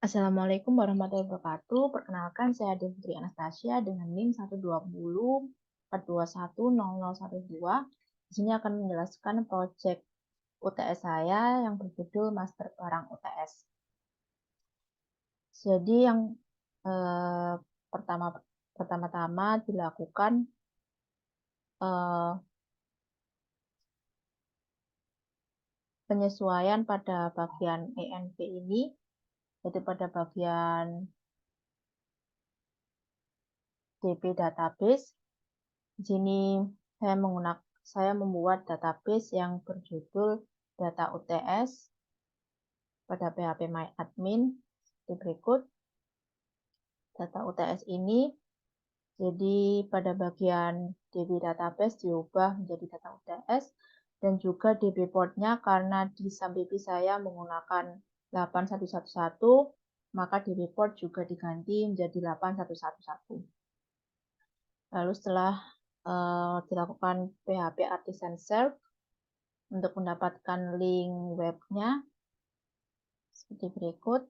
Assalamualaikum warahmatullahi wabarakatuh. Perkenalkan, saya Devitri Anastasia dengan NIM 12042100012. Di sini akan menjelaskan proyek UTS saya yang berjudul Master Barang UTS. Jadi yang pertama-tama dilakukan penyesuaian pada bagian ENP ini, yaitu pada bagian DB database. Di sini saya membuat database yang berjudul data UTS pada PHP MyAdmin. Di berikut data UTS ini, jadi pada bagian DB database diubah menjadi data UTS dan juga DB portnya karena di SAMPP saya menggunakan 8111, maka DB port juga diganti menjadi 8111. Lalu setelah dilakukan PHP Artisan Serve untuk mendapatkan link webnya seperti berikut.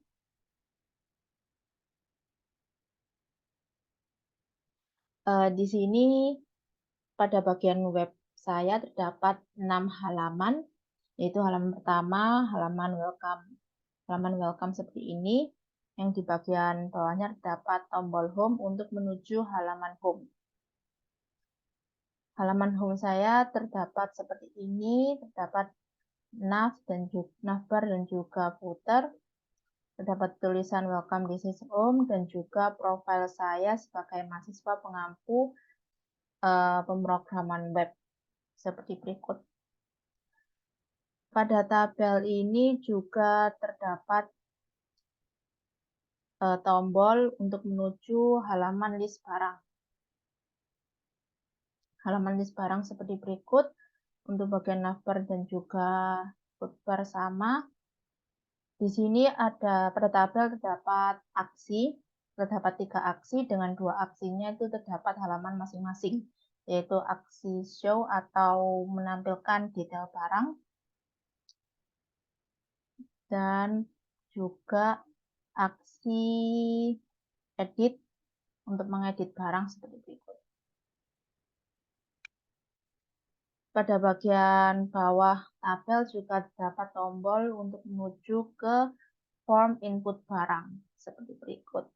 Di sini pada bagian web saya terdapat 6 halaman, yaitu halaman pertama, halaman welcome seperti ini, yang di bagian bawahnya terdapat tombol home untuk menuju halaman home. Halaman home saya terdapat seperti ini, terdapat navbar dan juga footer. Terdapat tulisan welcome this is home dan juga profil saya sebagai mahasiswa pengampu pemrograman web seperti berikut. Pada tabel ini juga terdapat tombol untuk menuju halaman list barang. Halaman list barang seperti berikut. Untuk bagian navbar dan juga foodbar sama. Di sini pada tabel terdapat aksi. Terdapat 3 aksi, dengan 2 aksinya itu terdapat halaman masing-masing, yaitu aksi show atau menampilkan detail barang, dan juga aksi edit untuk mengedit barang seperti berikut. Pada bagian bawah tabel juga terdapat tombol untuk menuju ke form input barang seperti berikut.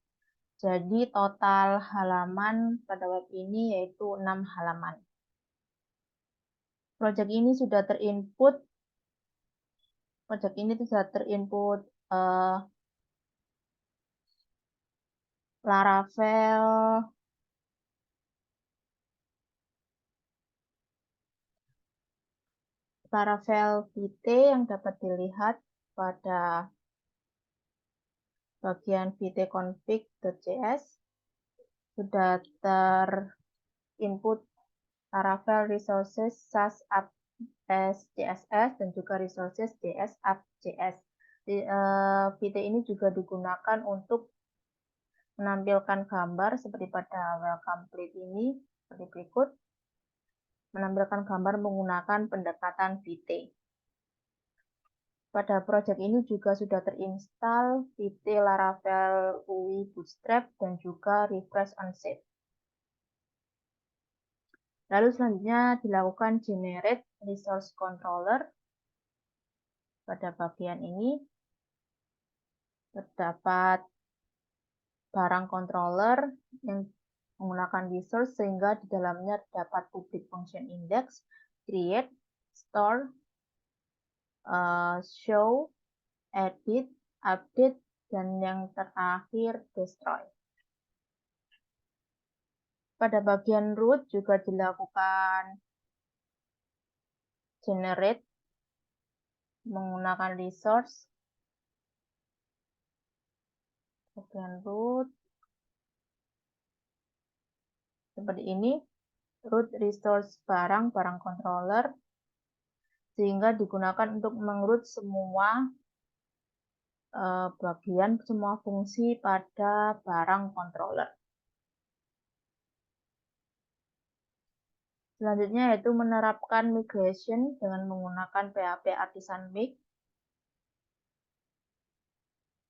Jadi total halaman pada web ini yaitu 6 halaman. Project ini sudah terinput Laravel Vite yang dapat dilihat pada bagian viteconfig.js. Sudah terinput Laravel resources SAS app CSS dan juga resources JS app JS. Vite ini juga digunakan untuk menampilkan gambar seperti pada welcome plate ini seperti berikut. Menampilkan gambar menggunakan pendekatan Vite. Pada project ini juga sudah terinstall Vite Laravel UI Bootstrap dan juga Refresh on Set. Lalu selanjutnya dilakukan Generate Resource Controller. Pada bagian ini terdapat barang controller yang menggunakan resource sehingga di dalamnya terdapat public function index, create, store, show, edit, update, dan yang terakhir destroy. Pada bagian root juga dilakukan generate menggunakan resource. Bagian root seperti ini, root resource barang controller, sehingga digunakan untuk mengroot semua semua fungsi pada barang controller. Selanjutnya yaitu menerapkan migration dengan menggunakan PHP Artisan Mig.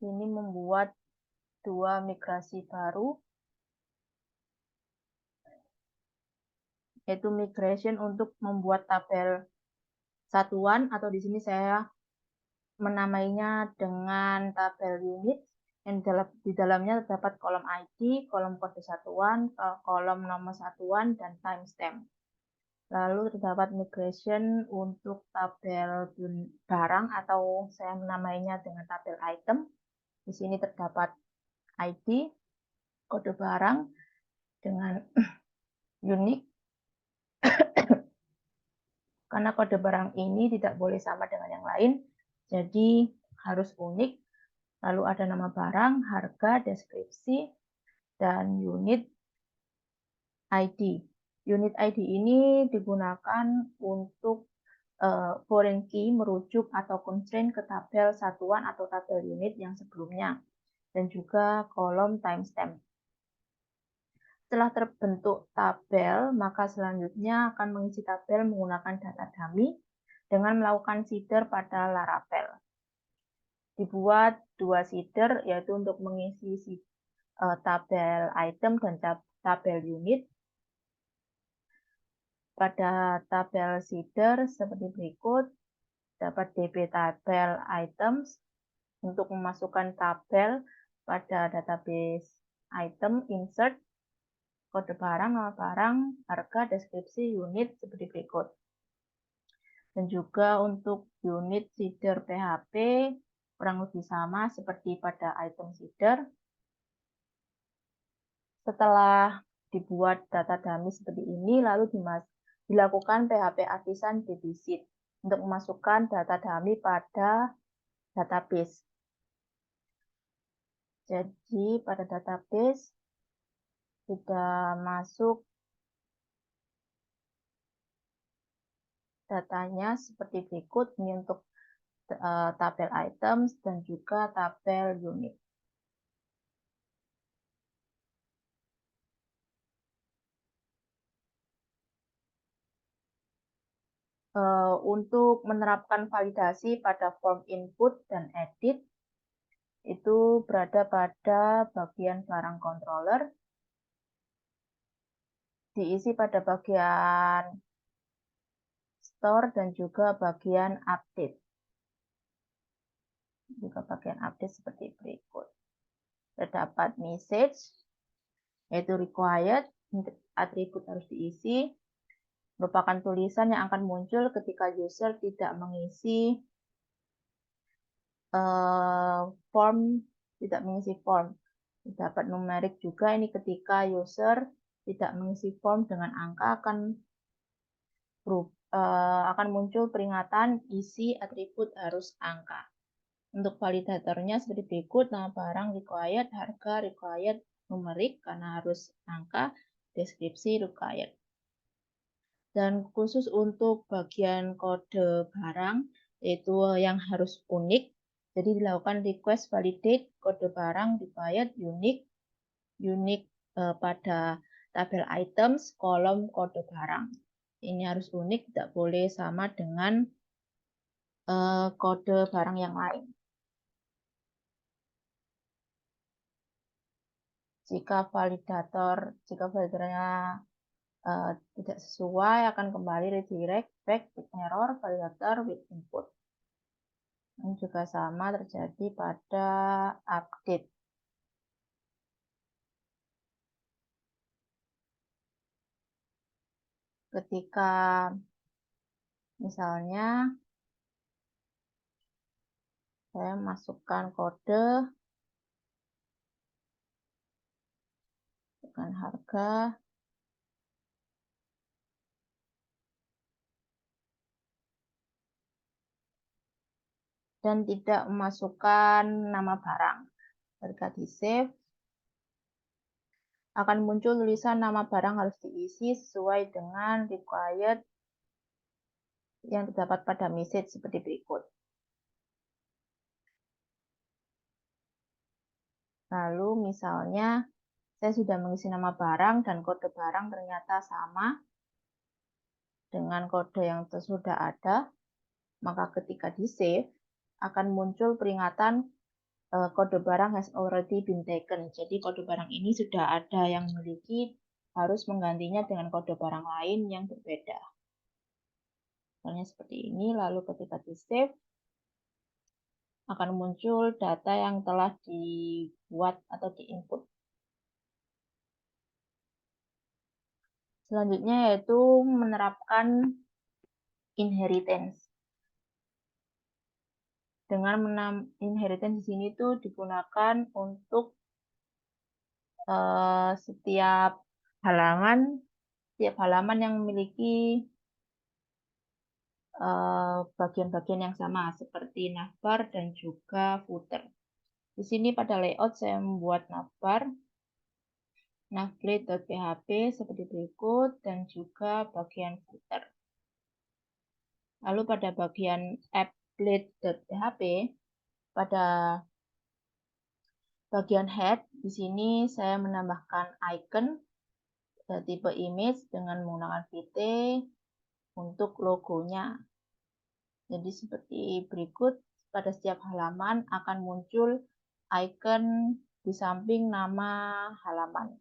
ini membuat dua migrasi baru, yaitu migration untuk membuat tabel satuan, atau di sini saya menamainya dengan tabel unit, yang di dalamnya terdapat kolom ID, kolom kode satuan, kolom nomor satuan, dan timestamp. Lalu terdapat migration untuk tabel barang, atau saya menamainya dengan tabel item. Di sini terdapat ID, kode barang dengan unik, karena kode barang ini tidak boleh sama dengan yang lain, jadi harus unik. Lalu ada nama barang, harga, deskripsi, dan unit ID. Unit ID ini digunakan untuk foreign key merujuk atau constraint ke tabel satuan atau tabel unit yang sebelumnya, dan juga kolom timestamp. Setelah terbentuk tabel, maka selanjutnya akan mengisi tabel menggunakan data dummy dengan melakukan seeder pada Laravel. Dibuat dua seeder, yaitu untuk mengisi tabel item dan tabel unit. Pada tabel seeder seperti berikut, dapat DB tabel items untuk memasukkan tabel pada database item, insert, kode barang, nama barang, harga, deskripsi, unit seperti berikut. Dan juga untuk unit seeder PHP kurang lebih sama seperti pada item seeder. Setelah dibuat data dummy seperti ini, lalu dilakukan PHP artisan babysit untuk memasukkan data dummy pada database. Jadi pada database sudah masuk datanya seperti berikut. Ini untuk tabel items dan juga tabel unit. Untuk menerapkan validasi pada form input dan edit, itu berada pada bagian barang controller, diisi pada bagian store dan juga bagian update. Juga bagian update seperti berikut. Terdapat message, yaitu required, atribut harus diisi, merupakan tulisan yang akan muncul ketika user tidak mengisi form. Dapat numerik juga, ini ketika user tidak mengisi form dengan angka akan muncul peringatan isi atribut harus angka. Untuk validatornya seperti berikut, nama barang required, harga required, numerik karena harus angka, deskripsi required. Dan khusus untuk bagian kode barang, yaitu yang harus unik, jadi dilakukan request validate kode barang required unique pada tabel items, kolom kode barang. Ini harus unik, tidak boleh sama dengan kode barang yang lain. Jika validatornya tidak sesuai, akan kembali redirect back with error validator with input. Ini juga sama terjadi pada update. Ketika misalnya saya masukkan kode dengan harga, dan tidak memasukkan nama barang. Ketika di save, akan muncul tulisan nama barang harus diisi sesuai dengan required yang terdapat pada message seperti berikut. Lalu misalnya saya sudah mengisi nama barang dan kode barang ternyata sama dengan kode yang sudah ada, maka ketika di save akan muncul peringatan kode barang has already been taken. Jadi kode barang ini sudah ada yang memiliki, harus menggantinya dengan kode barang lain yang berbeda. Misalnya seperti ini, lalu ketika di save, akan muncul data yang telah dibuat atau diinput. Selanjutnya yaitu menerapkan inheritance. Dengan inheritance di sini tuh digunakan untuk setiap halaman yang memiliki bagian-bagian yang sama seperti navbar dan juga footer. Di sini pada layout saya membuat navblade.php seperti berikut dan juga bagian footer. Lalu pada bagian appblade.php, pada bagian head di sini saya menambahkan icon tipe image dengan menggunakan VT untuk logonya. Jadi seperti berikut, pada setiap halaman akan muncul icon di samping nama halaman.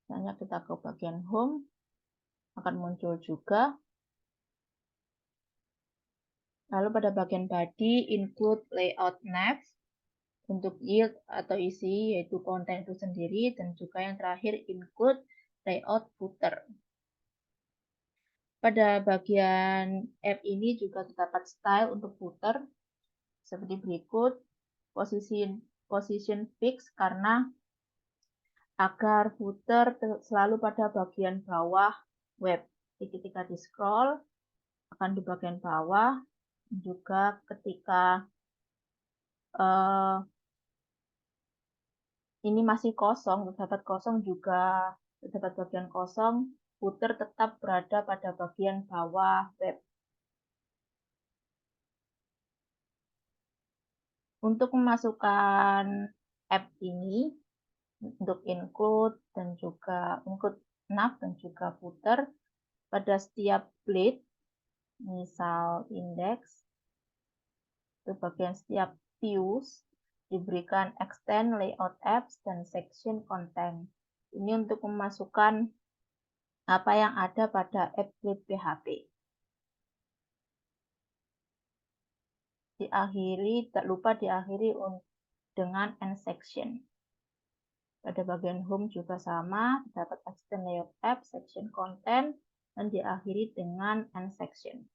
Misalnya kita ke bagian home, akan muncul juga. Lalu pada bagian body, include layout nav, untuk yield atau isi, yaitu konten itu sendiri, dan juga yang terakhir include layout footer. Pada bagian app ini juga terdapat style untuk footer, seperti berikut, position fix, karena agar footer selalu pada bagian bawah web. Jadi ketika di scroll, akan di bagian bawah, juga ketika ini masih kosong, terdapat kosong juga, terdapat bagian kosong, footer tetap berada pada bagian bawah web. Untuk memasukkan app ini, untuk include dan juga include nav dan juga footer, pada setiap blade, misal index, itu bagian setiap views, diberikan extend layout apps dan section content. Ini untuk memasukkan apa yang ada pada appblade PHP. Tak lupa diakhiri dengan end section. Pada bagian home juga sama, dapat extend layout app, section content, dan diakhiri dengan end section.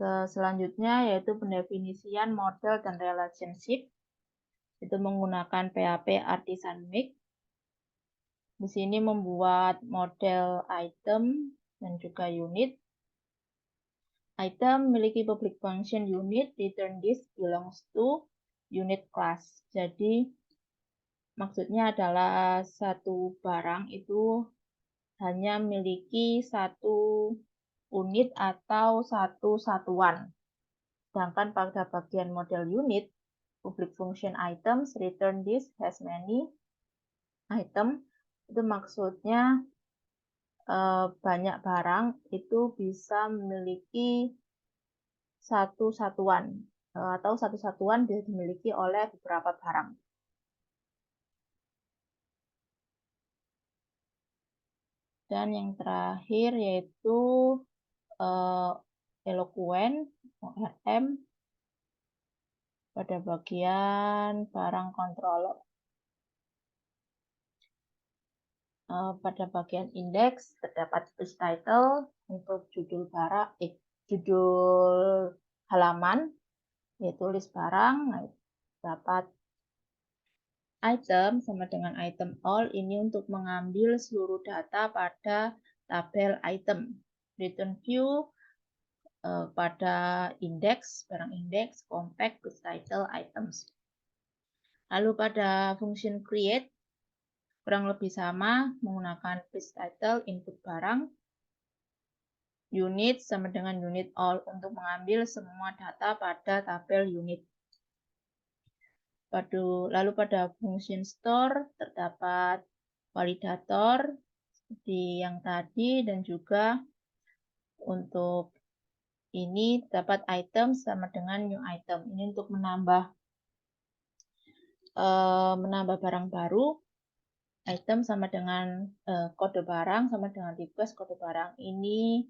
Selanjutnya yaitu pendefinisian model dan relationship. Itu menggunakan PHP Artisan Make. Di sini membuat model item dan juga unit. Item memiliki public function unit, return this belongs to unit class. Jadi maksudnya adalah satu barang itu hanya memiliki satu unit atau satu satuan. Sedangkan pada bagian model unit, public function items, return this has many item, itu maksudnya banyak barang itu bisa memiliki satu satuan, atau satu satuan bisa dimiliki oleh beberapa barang. Dan yang terakhir yaitu eloquent ORM pada bagian barang controller. Pada bagian index terdapat page title untuk judul barang, judul halaman, yaitu list barang. Nah, dapat item sama dengan item all, ini untuk mengambil seluruh data pada tabel item. Return view pada index, barang index, compact, page title, items. Lalu pada function create, kurang lebih sama, menggunakan page title, input barang, unit sama dengan unit all untuk mengambil semua data pada tabel unit. Lalu pada function store terdapat validator seperti yang tadi, dan juga untuk ini dapat item sama dengan new item. Ini untuk menambah barang baru, item sama dengan kode barang sama dengan request kode barang. Ini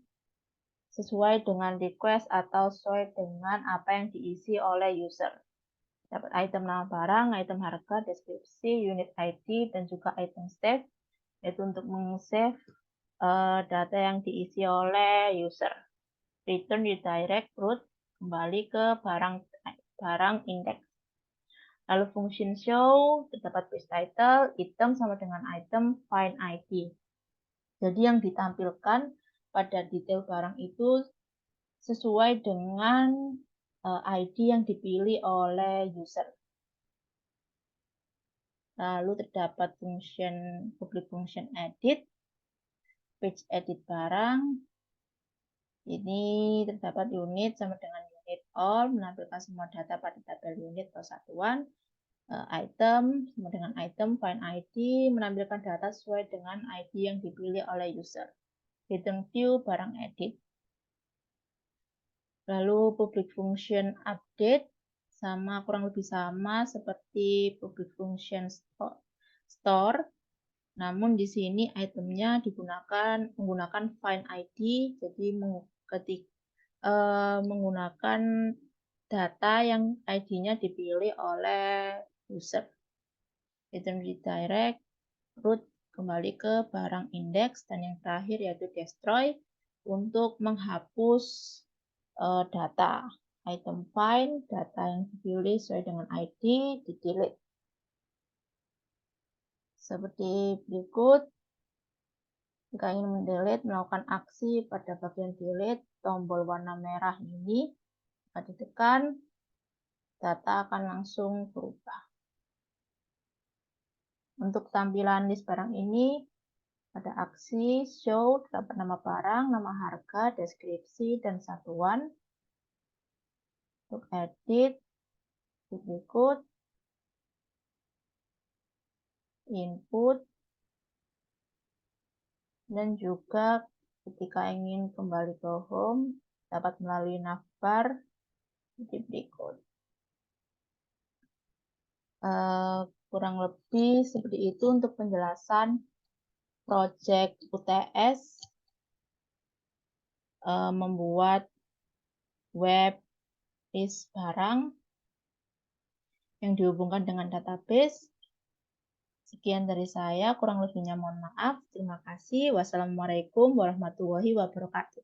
sesuai dengan request atau sesuai dengan apa yang diisi oleh user. Dapat item nama barang, item harga, deskripsi, unit ID, dan juga item state, yaitu untuk meng-save data yang diisi oleh user. Return redirect route kembali ke barang index. Lalu function show terdapat base title, item sama dengan item, find ID. Jadi yang ditampilkan pada detail barang itu sesuai dengan ID yang dipilih oleh user. Lalu terdapat public function edit, page edit barang. Ini terdapat unit sama dengan unit all, menampilkan semua data pada tabel unit atau satuan. Item sama dengan item, find ID, menampilkan data sesuai dengan ID yang dipilih oleh user. Return view, barang edit. Lalu public function update, kurang lebih sama seperti public function store. Namun di sini itemnya menggunakan find ID, jadi menggunakan data yang ID-nya dipilih oleh user. Return redirect, route kembali ke barang index, dan yang terakhir yaitu destroy untuk menghapus data. Item find, data yang dipilih sesuai dengan ID, di delete. Seperti berikut. Jika ingin mendelete, melakukan aksi pada bagian delete, tombol warna merah ini jika ditekan, data akan langsung berubah. Untuk tampilan list barang ini, pada aksi show terdapat nama barang, nama harga, deskripsi, dan satuan. Untuk edit, berikut, input, dan juga ketika ingin kembali ke home, dapat melalui navbar di berikut. Kurang lebih seperti itu untuk penjelasan project UTS membuat web list barang yang dihubungkan dengan database. Sekian dari saya, kurang lebihnya mohon maaf. Terima kasih. Wassalamualaikum warahmatullahi wabarakatuh.